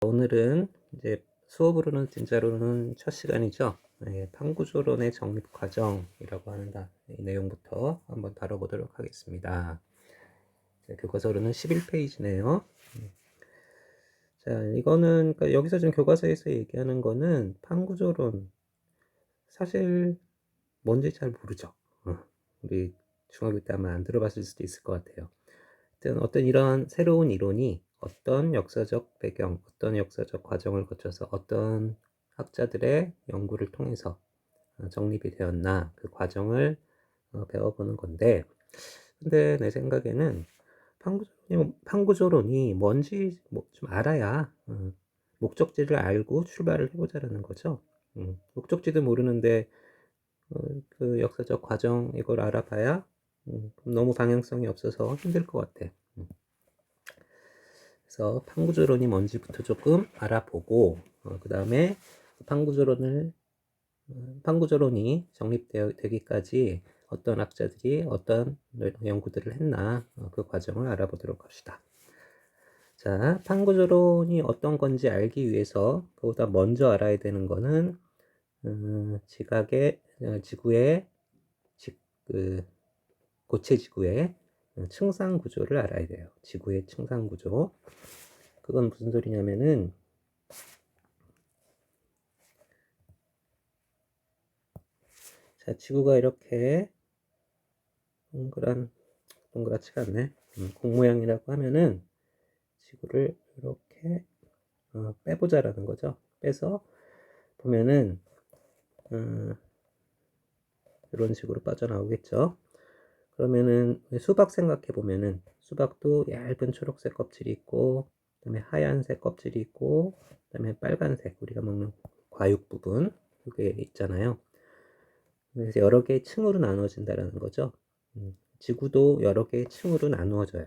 오늘은 이제 수업으로는 진짜로는 첫 시간이죠. 판구조론의 정립 과정이라고 하는 이 내용부터 한번 다뤄보도록 하겠습니다. 교과서로는 11페이지네요. 자, 이거는 그러니까 여기서 지금 교과서에서 얘기하는 거는 판구조론, 사실 뭔지 잘 모르죠. 우리 중학교 때 아마 안 들어봤을 수도 있을 것 같아요. 어떤 이런 새로운 이론이 어떤 역사적 배경, 어떤 역사적 과정을 거쳐서 어떤 학자들의 연구를 통해서 정립이 되었나, 그 과정을 배워보는 건데, 근데 내 생각에는 판구조론이 뭔지 좀 알아야 목적지를 알고 출발을 해보자라는 거죠. 목적지도 모르는데 그 역사적 과정 이걸 알아봐야 너무 방향성이 없어서 힘들 것 같아. 그래서 판구조론이 뭔지부터 조금 알아보고 그 다음에 판구조론이 정립되기까지 어떤 학자들이 어떤 연구들을 했나 그 과정을 알아보도록 합시다. 자, 판구조론이 어떤 건지 알기 위해서 그보다 먼저 알아야 되는 거는 지구의 고체 지구의 층상 구조를 알아야 돼요. 지구의 층상 구조. 그건 무슨 소리냐면은 자, 지구가 이렇게 동그랗지가 않네. 공 모양이라고 하면은 지구를 이렇게 빼보자라는 거죠. 빼서 보면은 이런 식으로 빠져나오겠죠. 그러면은 수박 생각해 보면은 수박도 얇은 초록색 껍질이 있고, 그다음에 하얀색 껍질이 있고, 그다음에 빨간색 우리가 먹는 과육 부분 이게 있잖아요. 그래서 여러 개의 층으로 나누어진다는 거죠. 지구도 여러 개의 층으로 나누어져요.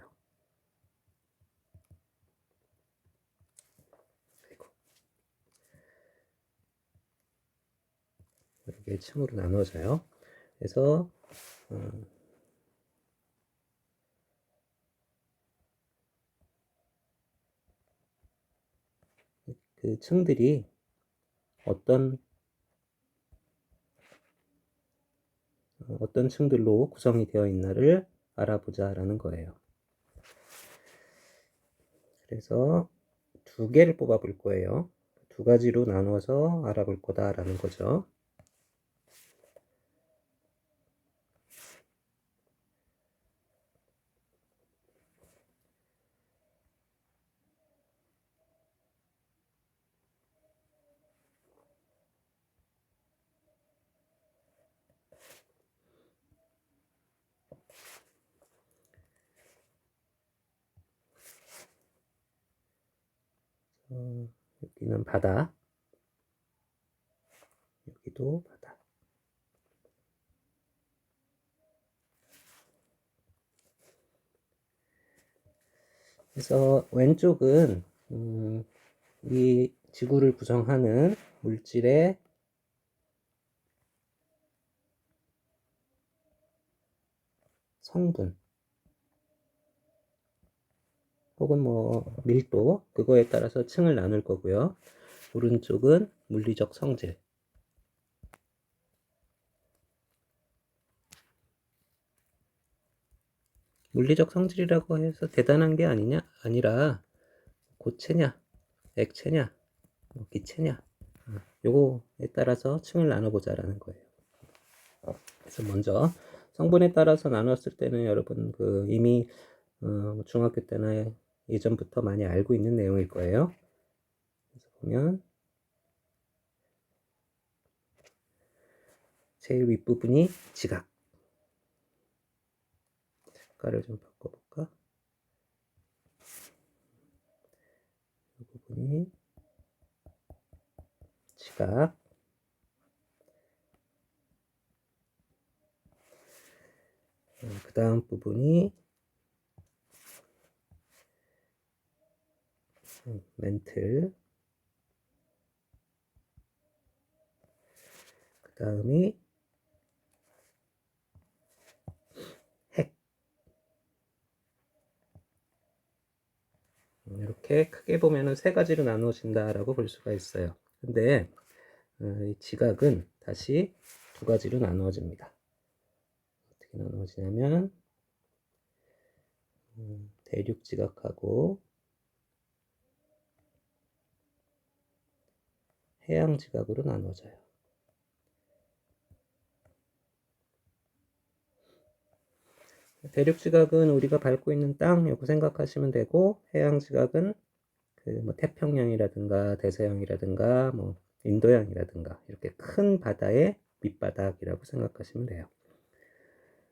여러 개의 층으로 나누어져요. 그래서 그 층들이 어떤 층들로 구성이 되어 있나를 알아보자라는 거예요. 그래서 두 개를 뽑아 볼 거예요. 두 가지로 나눠서 알아볼 거다라는 거죠. 여기는 바다, 여기도 바다. 그래서 왼쪽은 이 지구를 구성하는 물질의 성분 혹은 뭐 밀도, 그거에 따라서 층을 나눌 거고요. 오른쪽은 물리적 성질. 물리적 성질이라고 해서 대단한 게 아니라 고체냐, 액체냐, 기체냐, 요거에 따라서 층을 나눠보자라는 거예요. 그래서 먼저 성분에 따라서 나눴을 때는 여러분 이미 중학교 때나 예전부터 많이 알고 있는 내용일 거예요. 그래서 보면 제일 윗부분이 지각. 색깔을 좀 바꿔볼까? 이 부분이 지각. 그 다음 부분이 멘틀. 그 다음이 핵. 이렇게 크게 보면은 세 가지로 나누어진다라고 볼 수가 있어요. 근데 이 지각은 다시 두 가지로 나누어집니다. 어떻게 나누어지냐면 대륙 지각하고 해양 지각으로 나누어져요. 대륙 지각은 우리가 밟고 있는 땅 이거 생각하시면 되고, 해양 지각은 그 뭐 태평양이라든가 대서양이라든가 뭐 인도양이라든가 이렇게 큰 바다의 밑바닥이라고 생각하시면 돼요.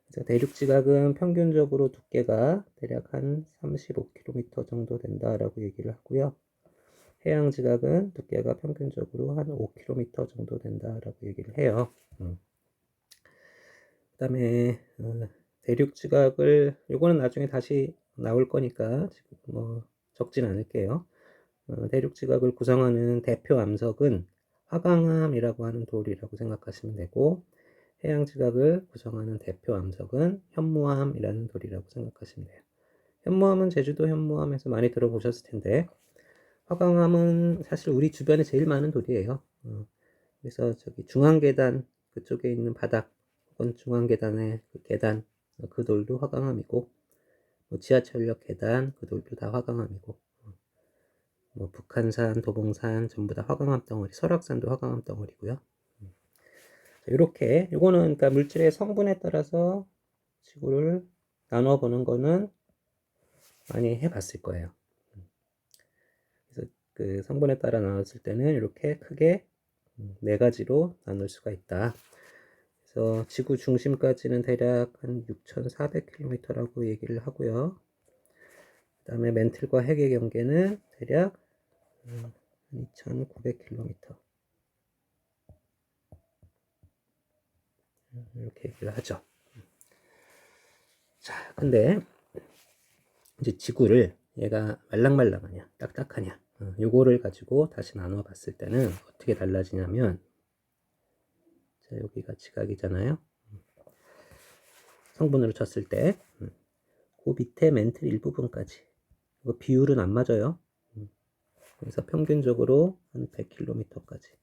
그래서 대륙 지각은 평균적으로 두께가 대략 한 35km 정도 된다라고 얘기를 하고요. 해양 지각은 두께가 평균적으로 한 5km 정도 된다라고 얘기를 해요. 그다음에 대륙 지각을 요거는 나중에 다시 나올 거니까 지금 뭐 적진 않을게요. 대륙 지각을 구성하는 대표 암석은 화강암이라고 하는 돌이라고 생각하시면 되고, 해양 지각을 구성하는 대표 암석은 현무암이라는 돌이라고 생각하시면 돼요. 현무암은 제주도 현무암에서 많이 들어보셨을 텐데, 화강암은 사실 우리 주변에 제일 많은 돌이에요. 그래서 저기 중앙계단 그쪽에 있는 바닥 혹은 중앙계단의 그 계단 그 돌도 화강암이고, 뭐 지하철역 계단 그 돌도 다 화강암이고, 뭐 북한산, 도봉산 전부 다 화강암 덩어리, 설악산도 화강암 덩어리고요. 이렇게 이거는 그러니까 물질의 성분에 따라서 지구를 나눠 보는 거는 많이 해봤을 거예요. 그래서 그 성분에 따라 나눴을 때는 이렇게 크게 네 가지로 나눌 수가 있다. 그래서 지구 중심까지는 대략 한 6,400km라고 얘기를 하고요. 그 다음에 멘틀과 핵의 경계는 대략 2,900km 이렇게 얘기를 하죠. 자, 근데 이제 지구를 얘가 말랑말랑하냐 딱딱하냐 요거를 가지고 다시 나눠 봤을 때는 어떻게 달라지냐면, 자, 여기가 지각이잖아요. 성분으로 쳤을 때 그 밑에 멘틀 일부분까지 이거 비율은 안 맞아요. 그래서 평균적으로 한 100km까지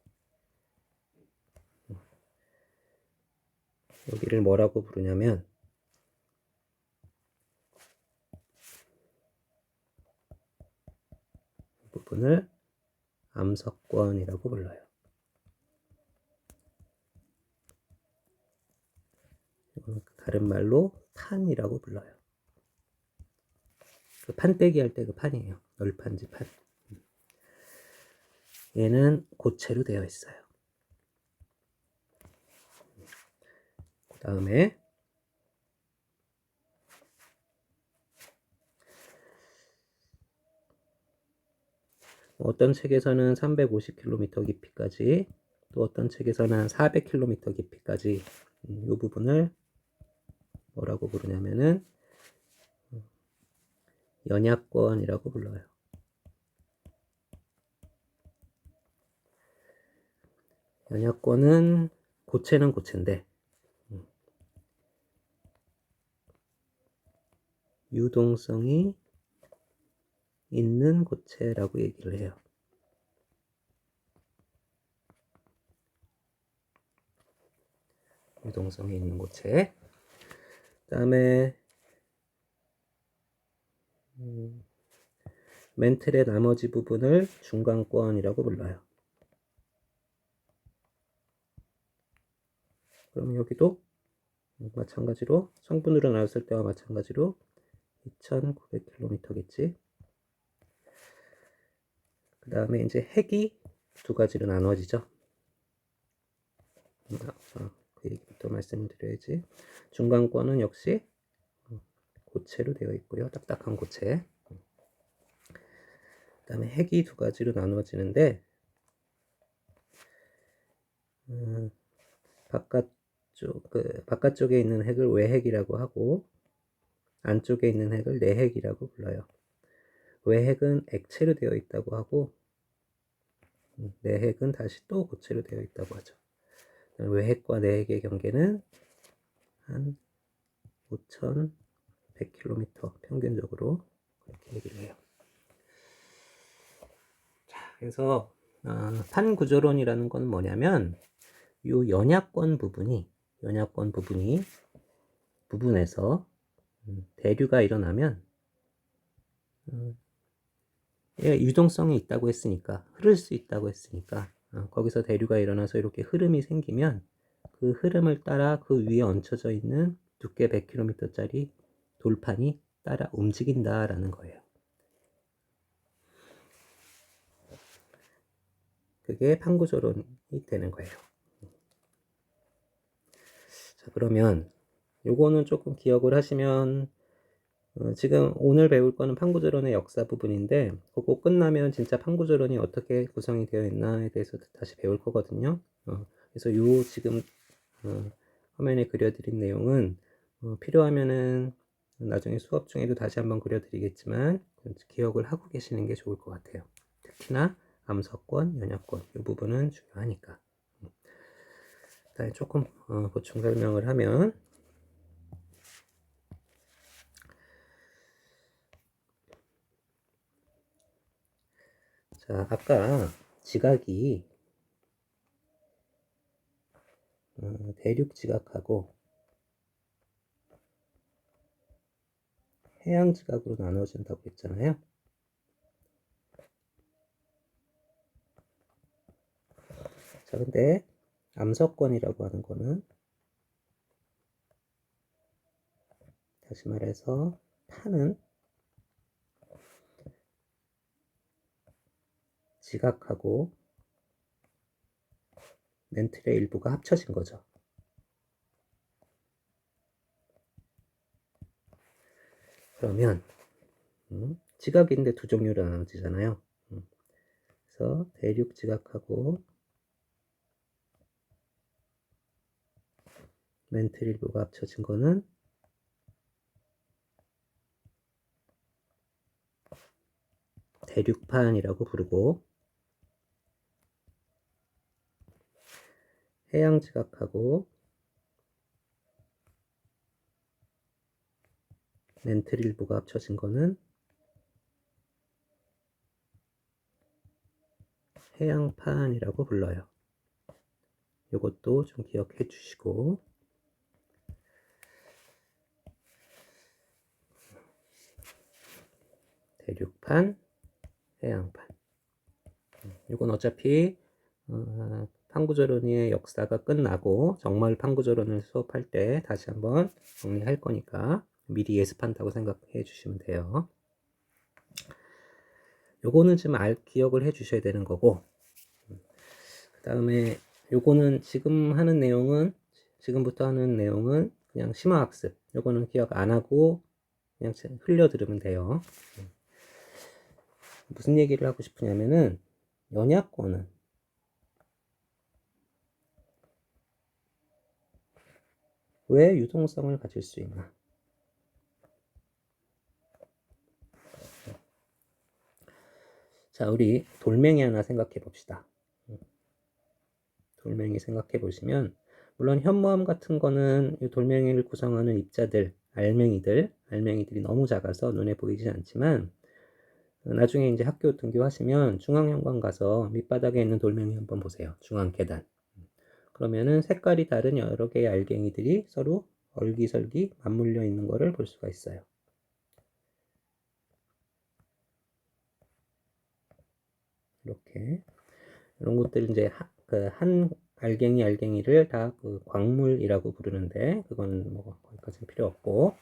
여기를 뭐라고 부르냐면 이 부분을 암석권이라고 불러요. 이거는 다른 말로 판이라고 불러요. 그 판때기 할 때 그 판이에요. 널판지 판. 얘는 고체로 되어 있어요. 그 다음에 어떤 책에서는 350km 깊이까지, 또 어떤 책에서는 400km 깊이까지 이 부분을 뭐라고 부르냐면은 연약권이라고 불러요. 연약권은 고체는 고체인데 유동성이 있는 고체라고 얘기를 해요. 유동성이 있는 고체. 그 다음에 멘틀의 나머지 부분을 중간권이라고 불러요. 그럼 여기도 마찬가지로 성분으로 나눴을 때와 마찬가지로 2,900km겠지. 그 다음에 이제 핵이 두 가지로 나눠지죠. 그 얘기부터 말씀드려야지. 중간권은 역시 고체로 되어 있고요. 딱딱한 고체. 그 다음에 핵이 두 가지로 나눠지는데 바깥쪽에 있는 핵을 외핵이라고 하고 안쪽에 있는 핵을 내핵이라고 불러요. 외핵은 액체로 되어 있다고 하고 내핵은 다시 또 고체로 되어 있다고 하죠. 외핵과 내핵의 경계는 한 5,100km 평균적으로 그렇게 얘기를 해요. 그래서 판구조론이라는 건 뭐냐면 요 연약권 부분에서 대류가 일어나면 유동성이 있다고 했으니까, 흐를 수 있다고 했으니까, 거기서 대류가 일어나서 이렇게 흐름이 생기면 그 흐름을 따라 그 위에 얹혀져 있는 두께 100km짜리 돌판이 따라 움직인다라는 거예요. 그게 판구조론이 되는 거예요. 자, 그러면 요거는 조금 기억을 하시면 지금 오늘 배울 거는 판구조론의 역사 부분인데 그거 끝나면 진짜 판구조론이 어떻게 구성이 되어 있나에 대해서 다시 배울 거거든요. 그래서 요 지금 화면에 그려드린 내용은 필요하면은 나중에 수업 중에도 다시 한번 그려드리겠지만 기억을 하고 계시는 게 좋을 것 같아요. 특히나 암석권, 연약권 이 부분은 중요하니까. 일단 조금 보충 설명을 하면 자, 아까 지각이 대륙 지각하고 해양 지각으로 나눠진다고 했잖아요. 자, 근데 암석권이라고 하는 거는 다시 말해서 판은 지각하고 멘틀의 일부가 합쳐진 거죠. 그러면 지각인데 두 종류로 나눠지잖아요. 그래서 대륙 지각하고 멘틀 일부가 합쳐진 거는 대륙판이라고 부르고, 해양 지각하고 멘틀 일부가 합쳐진 거는 해양판이라고 불러요. 이것도 좀 기억해 주시고, 대륙판, 해양판. 이건 어차피 판구조론의 역사가 끝나고 정말 판구조론을 수업할 때 다시 한번 정리할 거니까 미리 예습한다고 생각해 주시면 돼요. 요거는 좀 기억을 해 주셔야 되는 거고, 그 다음에 요거는 지금부터 하는 내용은 그냥 심화학습. 요거는 기억 안 하고 그냥 흘려 들으면 돼요. 무슨 얘기를 하고 싶으냐면은 연약권은 왜 유동성을 가질 수 있나? 자, 우리 돌멩이 하나 생각해 봅시다. 돌멩이 생각해 보시면, 물론 현무암 같은 거는 이 돌멩이를 구성하는 입자들, 알맹이들이 너무 작아서 눈에 보이지 않지만, 나중에 이제 학교 등교하시면 중앙현관 가서 밑바닥에 있는 돌멩이 한번 보세요. 중앙 계단. 그러면은 색깔이 다른 여러 개의 알갱이들이 서로 얼기설기 맞물려 있는 거를 볼 수가 있어요. 이렇게. 이런 것들 이제 한 알갱이를 다 그 광물이라고 부르는데, 그건 뭐 거기까지는 필요 없고.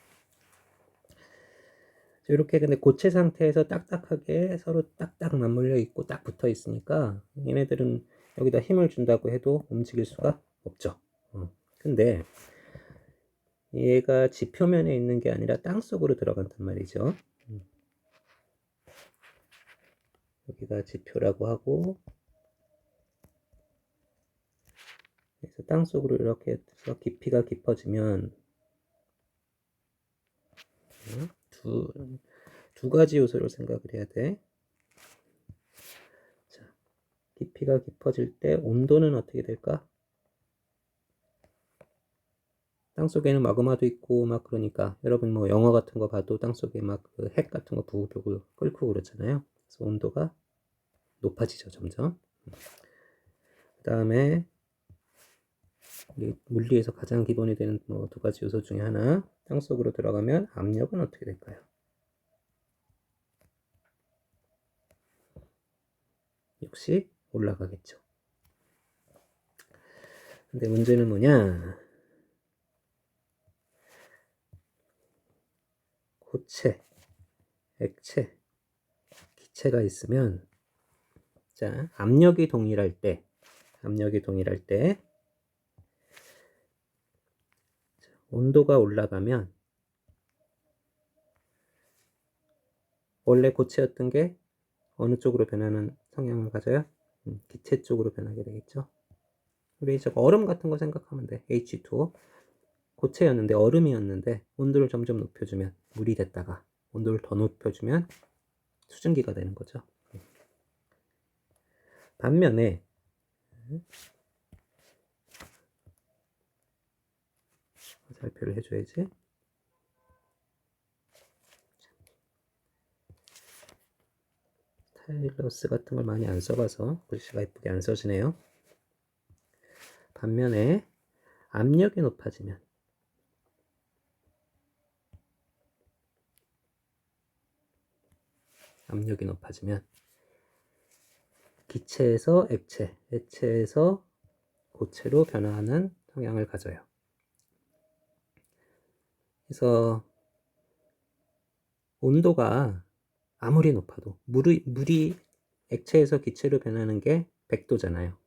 이렇게 근데 고체 상태에서 딱딱하게 서로 딱딱 맞물려 있고 딱 붙어 있으니까 얘네들은 여기다 힘을 준다고 해도 움직일 수가 없죠. 근데 얘가 지표면에 있는 게 아니라 땅 속으로 들어간단 말이죠. 여기가 지표라고 하고, 그래서 땅 속으로 이렇게 해서 깊이가 깊어지면 두 가지 요소를 생각을 해야 돼. 자, 깊이가 깊어질 때 온도는 어떻게 될까? 땅속에는 마그마도 있고 막 그러니까 여러분 뭐 영화 같은 거 봐도 땅속에 막 그 핵 같은 거 부글부글 끓고 그렇잖아요. 그래서 온도가 높아지죠, 점점. 그 다음에 우리 물리에서 가장 기본이 되는 뭐 두 가지 요소 중에 하나, 땅속으로 들어가면 압력은 어떻게 될까요? 역시 올라가겠죠. 근데 문제는 뭐냐? 고체, 액체, 기체가 있으면, 자, 압력이 동일할 때 온도가 올라가면 원래 고체였던 게 어느 쪽으로 변하는 성향을 가져요? 기체 쪽으로 변하게 되겠죠. 우리 저거 얼음 같은 거 생각하면 돼. H2O. 고체였는데 얼음이었는데 온도를 점점 높여주면 물이 됐다가 온도를 더 높여주면 수증기가 되는 거죠. 반면에 살표를 해줘야지. 스타일러스 같은 걸 많이 안 써봐서 글씨가 예쁘게 안 써지네요. 반면에 압력이 높아지면 기체에서 액체, 액체에서 고체로 변화하는 성향을 가져요. 그래서 온도가 아무리 높아도 물이 액체에서 기체로 변하는 게 100도잖아요.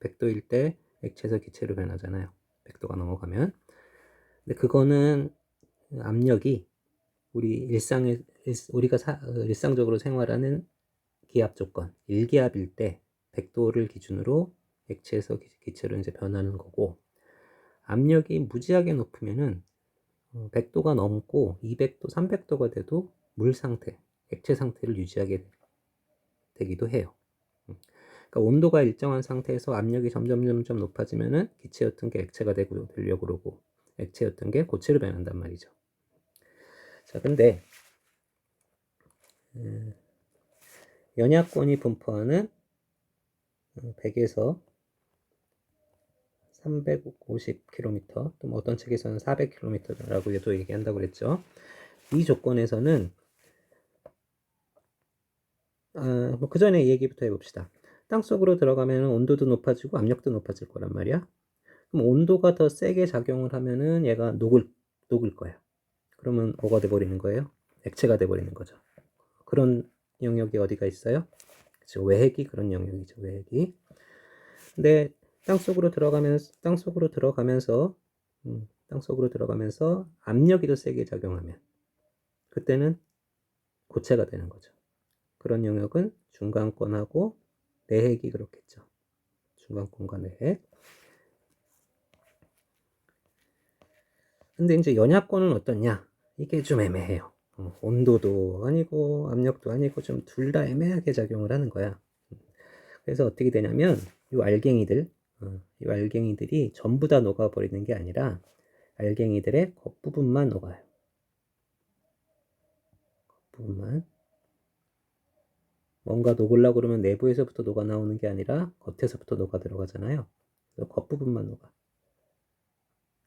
100도일 때 액체에서 기체로 변하잖아요. 100도가 넘어가면. 근데 그거는 압력이 우리가 일상적으로 생활하는 기압 조건, 1기압일 때 100도를 기준으로 액체에서 기체로 이제 변하는 거고, 압력이 무지하게 높으면은 100도가 넘고 200도, 300도가 돼도 물 상태, 액체 상태를 유지하게 되기도 해요. 그러니까 온도가 일정한 상태에서 압력이 점점 높아지면은 기체였던 게 액체가 되려고 그러고 액체였던 게 고체로 변한단 말이죠. 자, 근데 연약권이 분포하는 100에서 350km, 또 뭐 어떤 책에서는 400km라고 얘기한다고 그랬죠. 이 조건에서는 뭐 그 전에 얘기부터 해봅시다. 땅속으로 들어가면 온도도 높아지고 압력도 높아질 거란 말이야. 그럼 온도가 더 세게 작용을 하면은 얘가 녹을 거야. 그러면 뭐가 돼버리는 거예요? 액체가 돼버리는 거죠. 그런 영역이 어디가 있어요? 그쵸, 외핵이 그런 영역이죠. 외핵이. 근데 땅속으로 들어가면서 압력이 더 세게 작용하면 그때는 고체가 되는 거죠. 그런 영역은 중간권하고 내핵이 그렇겠죠. 중간권과 내핵. 근데 이제 연약권은 어떠냐? 이게 좀 애매해요. 온도도 아니고 압력도 아니고 좀 둘 다 애매하게 작용을 하는 거야. 그래서 어떻게 되냐면 이 알갱이들이 전부 다 녹아버리는 게 아니라 알갱이들의 겉부분만 녹아요. 겉부분만. 뭔가 녹으려고 그러면 내부에서부터 녹아 나오는 게 아니라 겉에서부터 녹아 들어가잖아요. 그래서 겉부분만 녹아.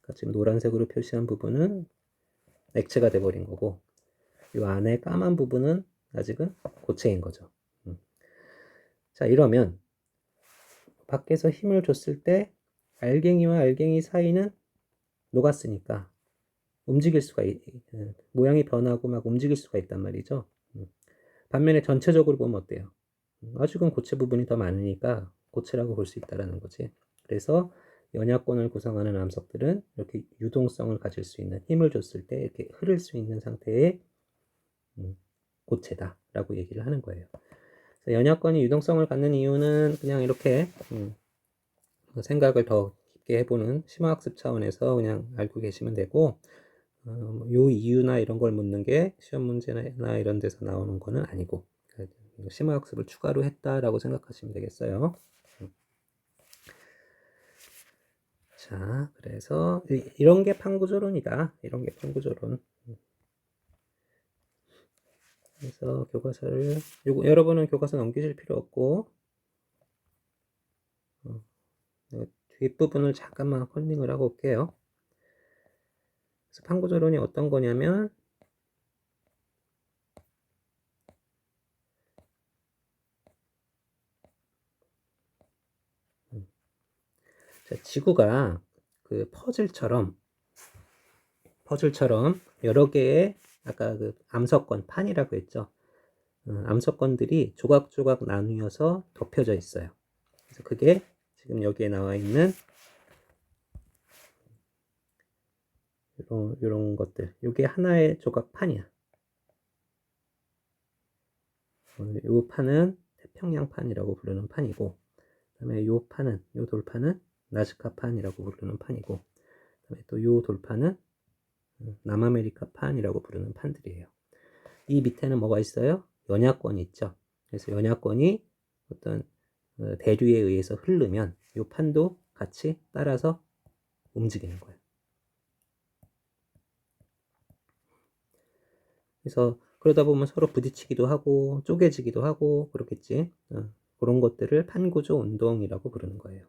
그러니까 지금 노란색으로 표시한 부분은 액체가 돼버린 거고 이 안에 까만 부분은 아직은 고체인 거죠. 자, 이러면 밖에서 힘을 줬을 때 알갱이와 알갱이 사이는 녹았으니까 모양이 변하고 막 움직일 수가 있단 말이죠. 반면에 전체적으로 보면 어때요? 아직은 고체 부분이 더 많으니까 고체라고 볼 수 있다는 거지. 그래서 연약권을 구성하는 암석들은 이렇게 유동성을 가질 수 있는, 힘을 줬을 때 이렇게 흐를 수 있는 상태의 고체다라고 얘기를 하는 거예요. 연약권이 유동성을 갖는 이유는 그냥 이렇게 생각을 더 깊게 해보는 심화학습 차원에서 그냥 알고 계시면 되고, 요 이유나 이런 걸 묻는 게 시험 문제나 이런 데서 나오는 거는 아니고 심화학습을 추가로 했다라고 생각하시면 되겠어요. 자, 그래서 이런 게 판구조론이다. 이런 게 판구조론. 그래서 교과서를 여러분은 교과서 넘기실 필요 없고 뒷부분을 잠깐만 컨닝을 하고 올게요. 그래서 판구조론이 어떤 거냐면 자, 지구가 그 퍼즐처럼 여러 개의 아까 그 암석권 판이라고 했죠. 암석권들이 조각조각 나뉘어서 덮여져 있어요. 그래서 그게 지금 여기에 나와 있는 이런 것들, 이게 하나의 조각판이야. 이 판은 태평양판이라고 부르는 판이고, 그다음에 이 판은, 이 돌판은 나즈카판이라고 부르는 판이고, 그다음에 또 이 돌판은 남아메리카판이라고 부르는 판들이에요. 이 밑에는 뭐가 있어요? 연야권이 있죠. 그래서 연야권이 어떤 대류에 의해서 흐르면 이 판도 같이 따라서 움직이는 거예요. 그래서 그러다 보면 서로 부딪히기도 하고 쪼개지기도 하고 그렇겠지. 그런 것들을 판구조 운동이라고 부르는 거예요.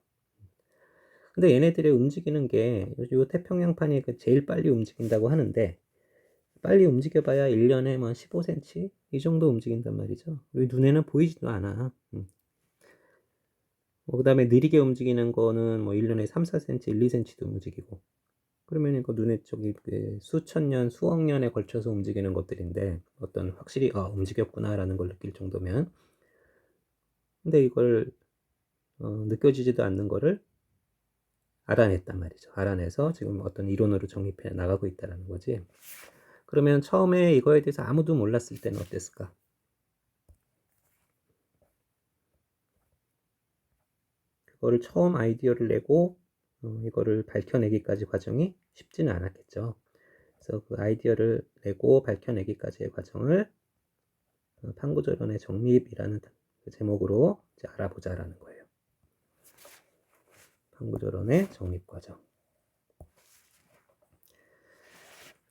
근데 얘네들이 움직이는 게 요 태평양판이 제일 빨리 움직인다고 하는데 빨리 움직여봐야 1년에 뭐 15cm 이 정도 움직인단 말이죠. 우리 눈에는 보이지도 않아. 그 다음에 느리게 움직이는 거는 뭐 1년에 3, 4cm, 1, 2cm도 움직이고 그러면 이거 눈에 저기 수천 년, 수억 년에 걸쳐서 움직이는 것들인데 어떤 확실히 움직였구나 라는 걸 느낄 정도면 근데 이걸 느껴지지도 않는 거를 알아냈단 말이죠. 알아내서 지금 어떤 이론으로 정립해 나가고 있다는 거지. 그러면 처음에 이거에 대해서 아무도 몰랐을 때는 어땠을까? 그거를 처음 아이디어를 내고 이거를 밝혀내기까지 과정이 쉽지는 않았겠죠. 그래서 그 아이디어를 내고 밝혀내기까지의 과정을 판구조론의 정립이라는 그 제목으로 이제 알아보자라는 거예요. 판구조론의 정립 과정.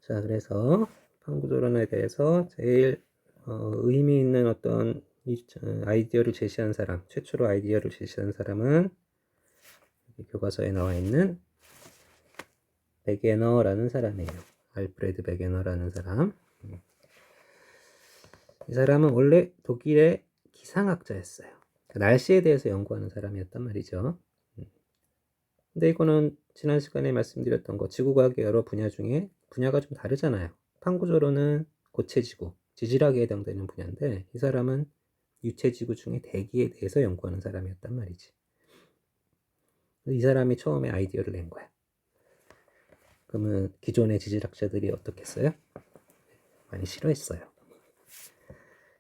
자, 그래서 판구조론에 대해서 제일 의미 있는 어떤 아이디어를 제시한 사람, 최초로 아이디어를 제시한 사람은 교과서에 나와 있는 베게너라는 사람이에요. 알프레드 베게너라는 사람. 이 사람은 원래 독일의 기상학자였어요. 날씨에 대해서 연구하는 사람이었단 말이죠. 근데 이거는 지난 시간에 말씀드렸던 거 지구과학의 여러 분야 중에 분야가 좀 다르잖아요. 판구조론은 고체지구, 지질학에 해당되는 분야인데 이 사람은 유체지구 중에 대기에 대해서 연구하는 사람이었단 말이지. 이 사람이 처음에 아이디어를 낸 거야. 그러면 기존의 지질학자들이 어떻겠어요? 많이 싫어했어요.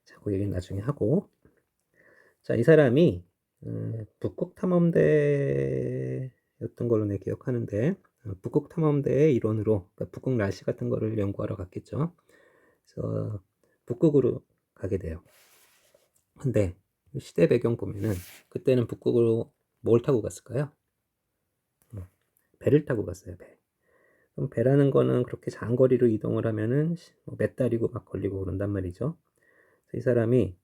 자, 그 얘기는 나중에 하고. 자, 이 사람이 북극탐험대였던 걸로 내 기억하는데 북극탐험대의 일원으로 그러니까 북극 날씨 같은 거를 연구하러 갔겠죠. 그래서 북극으로 가게 돼요. 근데 시대 배경 보면은 그때는 북극으로 뭘 타고 갔을까요? 배를 타고 갔어요. 배. 그럼 배라는 거는 그렇게 장거리로 이동을 하면은 몇 달이고 막 걸리고 그런단 말이죠. 그래서 이 사람이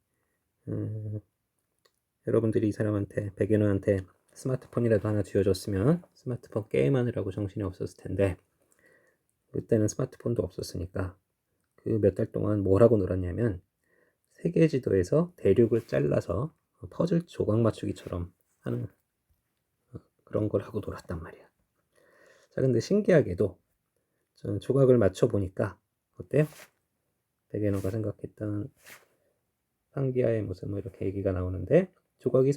여러분들이 이 사람한테 베게너한테 스마트폰이라도 하나 쥐어줬으면 스마트폰 게임하느라고 정신이 없었을 텐데 그때는 스마트폰도 없었으니까 그 몇 달 동안 뭘 하고 놀았냐면 세계 지도에서 대륙을 잘라서 퍼즐 조각 맞추기처럼 하는 그런 걸 하고 놀았단 말이야. 자, 근데 신기하게도 저는 조각을 맞춰 보니까 어때요? 베게너가 생각했던 판기아의 모습 뭐 이렇게 얘기가 나오는데 조각이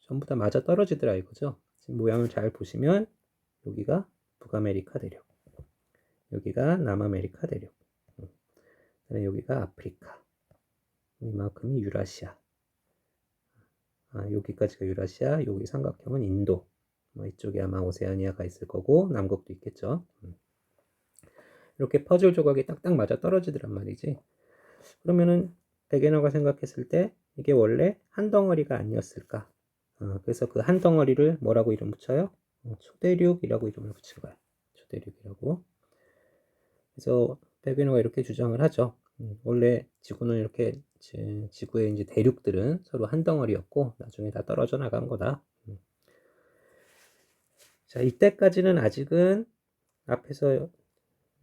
전부 다 맞아 떨어지더라 이거죠. 지금 모양을 잘 보시면 여기가 북아메리카 대륙, 여기가 남아메리카 대륙, 여기가 아프리카, 이만큼이 유라시아. 여기까지가 유라시아, 여기 삼각형은 인도. 이쪽에 아마 오세아니아가 있을 거고 남극도 있겠죠. 이렇게 퍼즐 조각이 딱딱 맞아 떨어지더란 말이지. 그러면은 베게너가 생각했을 때 이게 원래 한 덩어리가 아니었을까? 그래서 그 한 덩어리를 뭐라고 이름 붙여요? 초대륙이라고 이름을 붙인 거야. 초대륙이라고. 그래서 베게너가 이렇게 주장을 하죠. 원래 지구는 이렇게 지구의 이제 대륙들은 서로 한 덩어리였고 나중에 다 떨어져 나간 거다. 자, 이때까지는 아직은 앞에서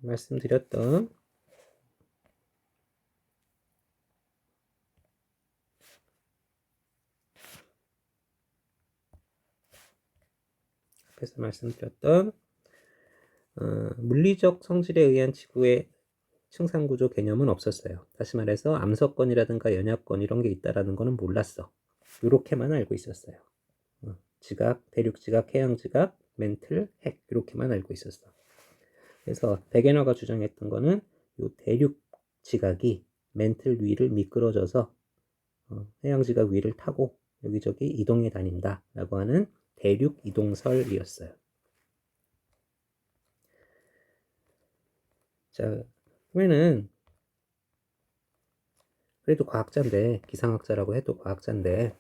말씀드렸던 물리적 성질에 의한 지구의 층상구조 개념은 없었어요. 다시 말해서 암석권이라든가 연약권 이런 게 있다라는 거는 몰랐어. 이렇게만 알고 있었어요. 지각, 대륙 지각, 해양 지각, 멘틀, 핵 이렇게만 알고 있었어. 그래서 베게너가 주장했던 거는 이 대륙 지각이 멘틀 위를 미끄러져서 해양 지각 위를 타고 여기저기 이동해 다닌다 라고 하는 대륙 이동설이었어요. 자, 그러면은 그래도 과학자인데, 기상학자라고 해도 과학자인데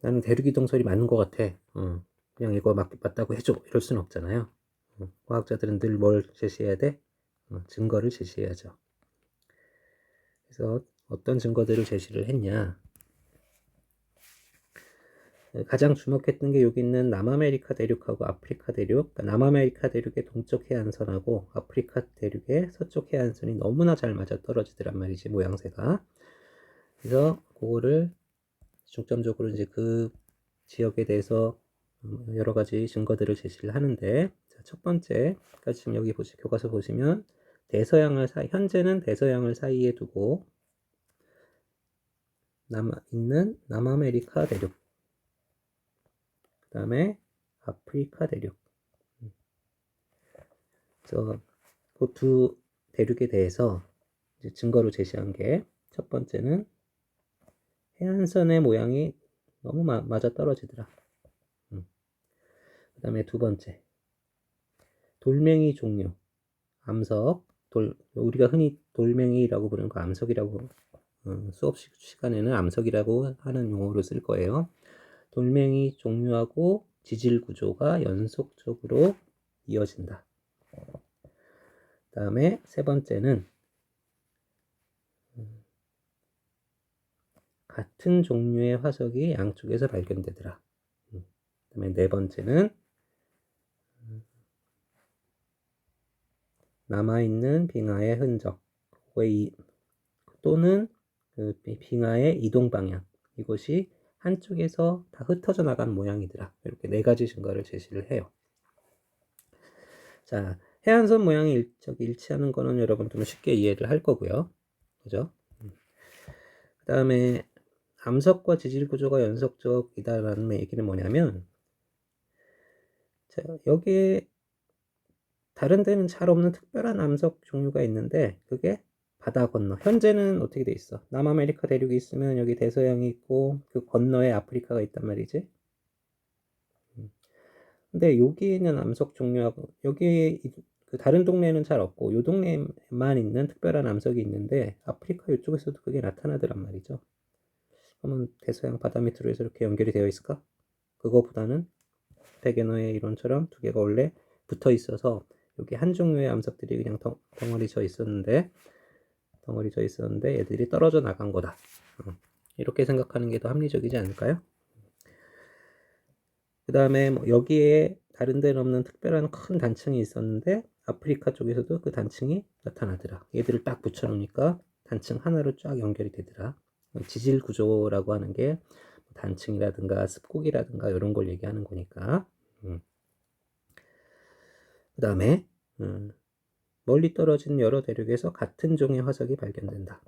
나는 대륙 이동설이 맞는 것 같아. 그냥 이거 맞다고 해줘 이럴 수는 없잖아요. 과학자들은 늘 뭘 제시해야 돼? 증거를 제시해야죠. 그래서 어떤 증거들을 제시를 했냐? 가장 주목했던 게 여기 있는 남아메리카 대륙하고 아프리카 대륙. 그러니까 남아메리카 대륙의 동쪽 해안선하고 아프리카 대륙의 서쪽 해안선이 너무나 잘 맞아 떨어지더란 말이지, 모양새가. 그래서 그거를 중점적으로 이제 그 지역에 대해서 여러 가지 증거들을 제시를 하는데, 자, 첫 번째, 그러니까 지금 여기 교과서 보시면 현재는 대서양을 사이에 두고 있는 남아메리카 대륙, 그 다음에 아프리카 대륙. 그래서 그 두 대륙에 대해서 이제 증거로 제시한 게, 첫 번째는 해안선의 모양이 너무 맞아 떨어지더라. 그 다음에 두 번째, 돌멩이 종류, 암석, 우리가 흔히 돌멩이라고 부르는 거 암석이라고, 수업 시간에는 암석이라고 하는 용어로 쓸 거예요. 돌멩이 종류하고 지질 구조가 연속적으로 이어진다. 그 다음에 세 번째는 같은 종류의 화석이 양쪽에서 발견되더라. 그 다음에 네 번째는 남아있는 빙하의 흔적 또는 그 빙하의 이동 방향, 이것이 한쪽에서 다 흩어져 나간 모양이더라. 이렇게 네 가지 증거를 제시를 해요. 자, 해안선 모양이 일치하는 거는 여러분 좀 쉽게 이해를 할 거고요. 그죠? 그 다음에 암석과 지질 구조가 연속적이다라는 얘기는 뭐냐면, 자, 여기에 다른 데는 잘 없는 특별한 암석 종류가 있는데, 그게 바다 건너. 현재는 어떻게 돼 있어? 남아메리카 대륙이 있으면 여기 대서양이 있고 그 건너에 아프리카가 있단 말이지. 근데 여기 있는 암석 종류하고 여기 그 다른 동네에는 잘 없고 요 동네에만 있는 특별한 암석이 있는데 아프리카 이쪽에서도 그게 나타나더란 말이죠. 그러면 대서양 바다 밑으로 해서 이렇게 연결이 되어 있을까? 그거보다는 베게너의 이론처럼 두 개가 원래 붙어 있어서 여기 한 종류의 암석들이 그냥 덩어리 져 있었는데 얘들이 떨어져 나간 거다. 이렇게 생각하는 게 더 합리적이지 않을까요? 그 다음에 뭐 여기에 다른 데는 없는 특별한 큰 단층이 있었는데 아프리카 쪽에서도 그 단층이 나타나더라. 얘들을 딱 붙여놓으니까 단층 하나로 쫙 연결이 되더라. 지질 구조라고 하는 게 단층이라든가 습곡이라든가 이런 걸 얘기하는 거니까. 그 다음에 멀리 떨어진 여러 대륙에서 같은 종의 화석이 발견된다.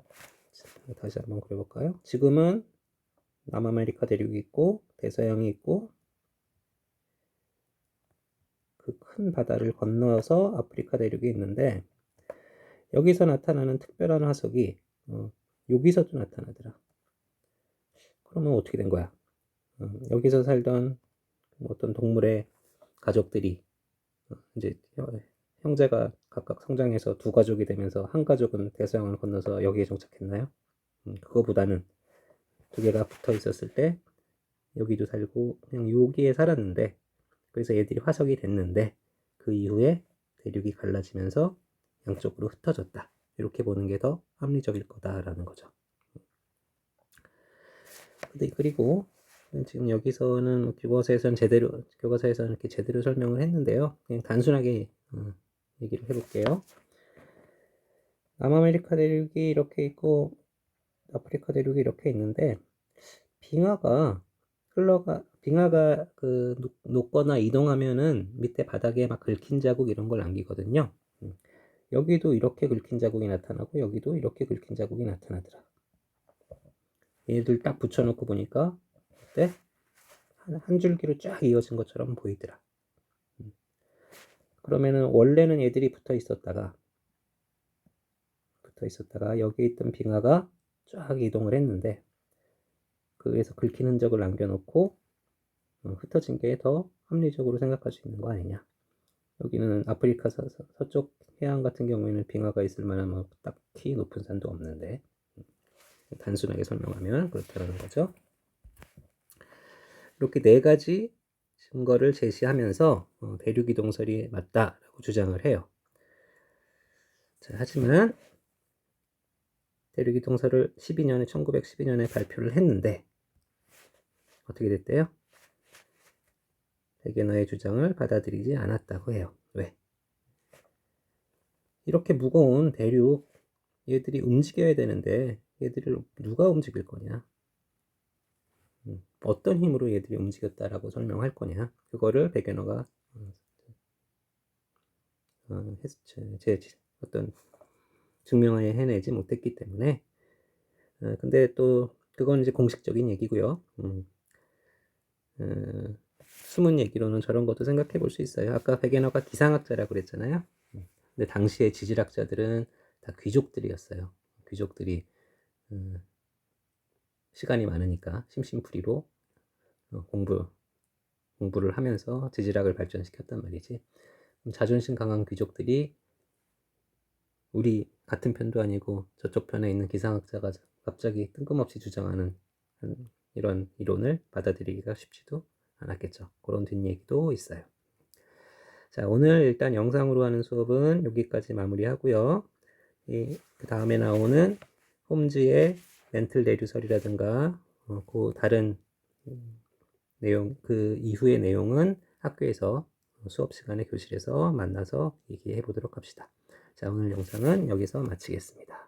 다시 한번 그려볼까요? 지금은 남아메리카 대륙이 있고 대서양이 있고 그 큰 바다를 건너서 아프리카 대륙이 있는데 여기서 나타나는 특별한 화석이 여기서도 나타나더라. 그러면 어떻게 된 거야? 여기서 살던 어떤 동물의 가족들이 이제 형제가 각각 성장해서 두 가족이 되면서 한 가족은 대서양을 건너서 여기에 정착했나요? 그거보다는 두 개가 붙어 있었을 때 여기도 살고 그냥 여기에 살았는데 그래서 얘들이 화석이 됐는데 그 이후에 대륙이 갈라지면서 양쪽으로 흩어졌다. 이렇게 보는 게 더 합리적일 거다라는 거죠. 근데 그리고 지금 여기서는 교과서에서는 이렇게 제대로 설명을 했는데요. 그냥 단순하게 얘기를 해볼게요. 남아메리카 대륙이 이렇게 있고 아프리카 대륙이 이렇게 있는데 빙하가 녹거나 이동하면은 밑에 바닥에 막 긁힌 자국 이런 걸 남기거든요. 여기도 이렇게 긁힌 자국이 나타나고 여기도 이렇게 긁힌 자국이 나타나더라. 얘들 딱 붙여놓고 보니까 어때? 한 줄기로 쫙 이어진 것처럼 보이더라. 그러면은 원래는 얘들이 붙어 있었다가 여기 있던 빙하가 쫙 이동을 했는데 그에서 긁힌 흔적을 남겨놓고 흩어진 게 더 합리적으로 생각할 수 있는 거 아니냐. 여기는 아프리카 서쪽 해안 같은 경우에는 빙하가 있을 만한 뭐 딱히 높은 산도 없는데 단순하게 설명하면 그렇다는 거죠. 이렇게 네 가지 증거를 제시하면서 대륙 이동설이 맞다라고 주장을 해요. 자, 하지만 대륙 이동설을 1912년에 발표를 했는데 어떻게 됐대요? 베게너의 주장을 받아들이지 않았다고 해요. 왜? 이렇게 무거운 대륙 얘들이 움직여야 되는데 얘들을 누가 움직일 거냐? 어떤 힘으로 얘들이 움직였다라고 설명할 거냐? 그거를 베게너가 어떤 증명하에 해내지 못했기 때문에 근데 또 그건 이제 공식적인 얘기고요. 숨은 얘기로는 저런 것도 생각해 볼 수 있어요. 아까 베게너가 기상학자라고 그랬잖아요. 근데 당시의 지질학자들은 다 귀족들이었어요. 귀족들이 시간이 많으니까 심심풀이로 공부를 하면서 지질학을 발전시켰단 말이지. 자존심 강한 귀족들이 우리 같은 편도 아니고 저쪽 편에 있는 기상학자가 갑자기 뜬금없이 주장하는 이런 이론을 받아들이기가 쉽지도 않았겠죠. 그런 뒷얘기도 있어요. 자, 오늘 일단 영상으로 하는 수업은 여기까지 마무리하고요. 그 다음에 나오는 홈즈의 멘틀 내류설이라든가 그 다른 내용, 그 이후의 내용은 학교에서 수업 시간에 교실에서 만나서 얘기해 보도록 합시다. 자, 오늘 영상은 여기서 마치겠습니다.